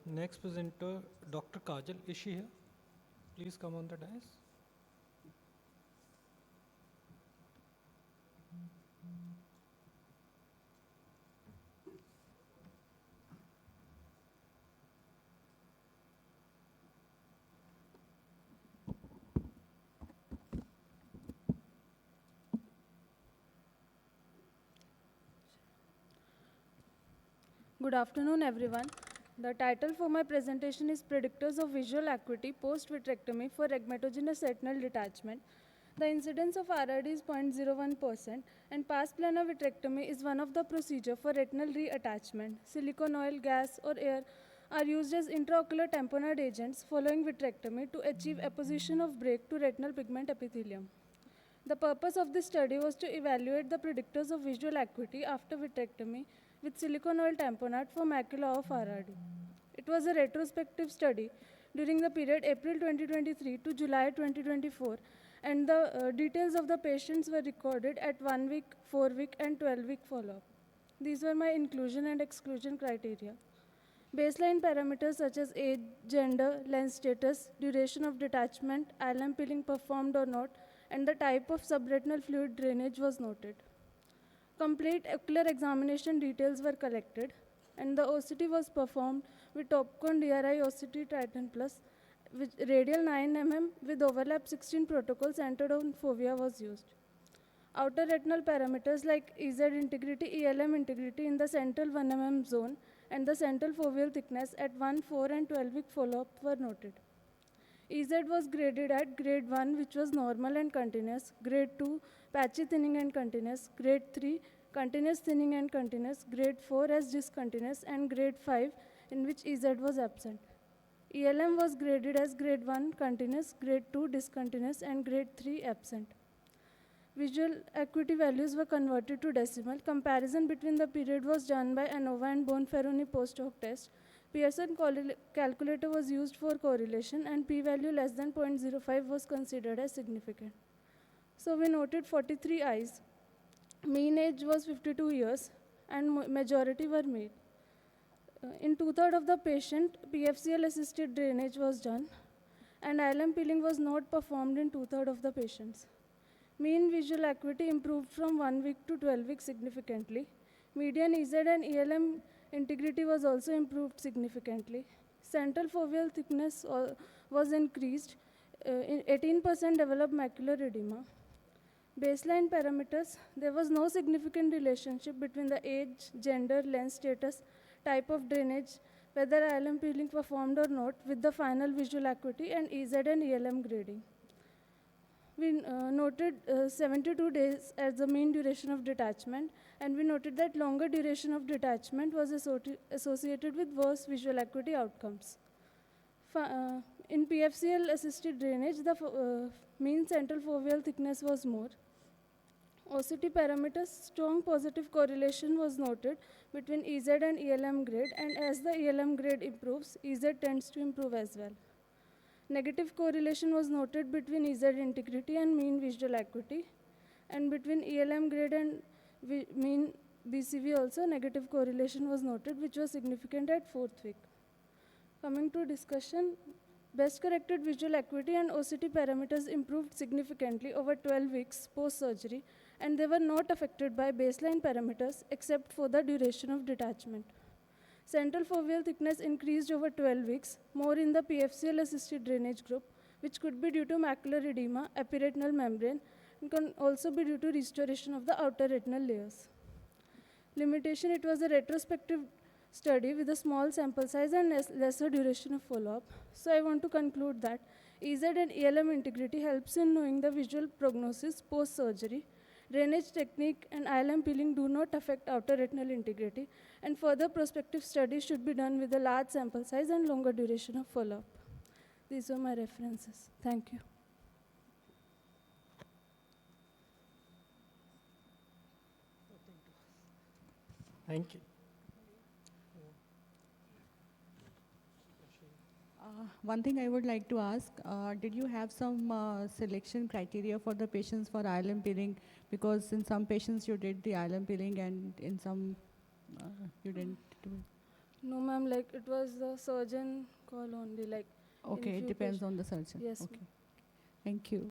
Next presenter, Dr. Kajal. Is she here? Please come on the dais. Good afternoon, everyone. The title for my presentation is Predictors of Visual Acuity Post-Vitrectomy for Rhegmatogenous Retinal Detachment. The incidence of RRD is 0.01% and pars plana vitrectomy is one of the procedure for retinal reattachment. Silicone oil, gas or air are used as intraocular tamponade agents following vitrectomy to achieve apposition of break to retinal pigment epithelium. The purpose of this study was to evaluate the predictors of visual acuity after vitrectomy with silicone oil tamponade for macula of RRD. It was a retrospective study during the period April 2023 to July 2024, and the details of the patients were recorded at 1 week, 4 week, and 12-week follow-up. These were my inclusion and exclusion criteria. Baseline parameters such as age, gender, lens status, duration of detachment, ILM peeling performed or not, and the type of subretinal fluid drainage was noted. Complete ocular examination details were collected, and the OCT was performed with Topcon DRI OCT Titan Plus, with radial 9 mm with overlap 16 protocol centered on fovea was used. Outer retinal parameters like EZ integrity, ELM integrity in the central 1 mm zone and the central foveal thickness at 1, 4, and 12-week follow-up were noted. EZ was graded at grade 1, which was normal and continuous, grade 2, patchy thinning and continuous, grade 3, continuous thinning and continuous, grade 4 as discontinuous, and grade 5, in which EZ was absent. ELM was graded as grade 1, continuous, grade 2, discontinuous, and grade 3, absent. Visual acuity values were converted to decimal. Comparison between the period was done by ANOVA and Bonferroni post-hoc test. Pearson calculator was used for correlation, and p-value less than 0.05 was considered as significant. So we noted 43 eyes. Mean age was 52 years, and majority were male. In 2/3 of the patient, PFCL-assisted drainage was done, and ILM peeling was not performed in 2/3 of the patients. Mean visual acuity improved from 1 week to 12 weeks significantly. Median EZ and ELM integrity was also improved significantly. Central foveal thickness was increased. 18% developed macular edema. Baseline parameters, there was no significant relationship between the age, gender, lens status, type of drainage, whether ILM peeling performed or not, with the final visual acuity and EZ and ELM grading. We noted 72 days as the mean duration of detachment, and we noted that longer duration of detachment was associated with worse visual acuity outcomes. In PFCL-assisted drainage, the mean central foveal thickness was more. OCT parameters, strong positive correlation was noted between EZ and ELM grade, and as the ELM grade improves, EZ tends to improve as well. Negative correlation was noted between EZ integrity and mean visual acuity, and between ELM grade and mean BCV also negative correlation was noted, which was significant at 4th week. Coming to discussion, best corrected visual acuity and OCT parameters improved significantly over 12 weeks post-surgery, and they were not affected by baseline parameters except for the duration of detachment. Central foveal thickness increased over 12 weeks, more in the PFCL-assisted drainage group, which could be due to macular edema, epiretinal membrane, and can also be due to restoration of the outer retinal layers. Limitation, it was a retrospective study with a small sample size and lesser duration of follow-up. So I want to conclude that EZ and ELM integrity helps in knowing the visual prognosis post-surgery. Drainage technique and ILM peeling do not affect outer retinal integrity, and further prospective studies should be done with a large sample size and longer duration of follow-up. These are my references. Thank you. Thank you. One thing I would like to ask, did you have some selection criteria for the patients for ILM peeling? Because in some patients you did the ILM peeling and in some you didn't do it. No, ma'am, like it was the surgeon call only, like Okay, it few depends patient- on the surgeon. Yes, Okay. Thank you.